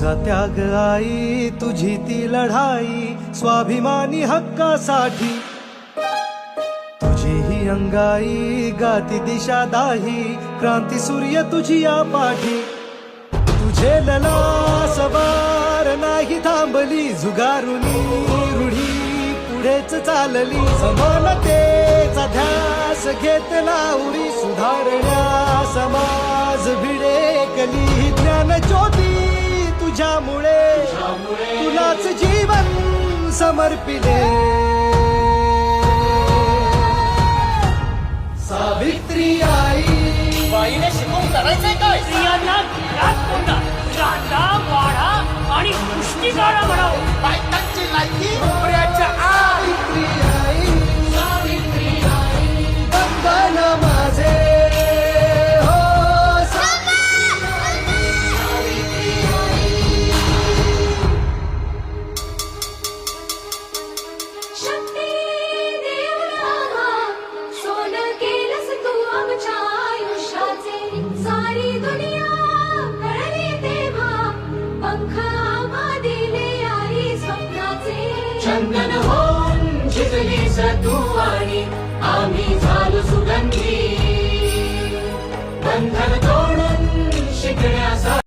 तुझा त्याग आई, तुझी ती लढाई स्वाभिमानी हक्कासाठी, तुझी ही अंगाई गाती दिशा दाही, क्रांती सूर्य तुझी या पाठी. तुझे लला सवार नाही थांबली, झुगारुनी रूढी पुढेच चालली. समानतेचा ध्यास घेतला उरी, सुधारण्या समाज भिडेकली. ज्ञान ज्योती तुझ्यामुळे तुलाच जीवन समर्पिले. सावित्री आई, बाईने शिकवून करायचंय काय? स्त्रियांना घरात कोंडा, रांधा वाडा आणि कुस्ती काढा म्हणावं. बायकांची लायकी नोकऱ्याच्या आत. सावित्री आई, वंदन माझे हो. शक्ती देवराहा, सोनं केलंस तू आमच्या आयुष्याचे. सारी दुनिया कळली तेव्हा, पंख आम्हा दिले आई स्वप्नाचे. चंदन होऊन झिजलीस तू आणि आम्ही झालो सुगंधी. बंधन तोडून शिकण्यासाठी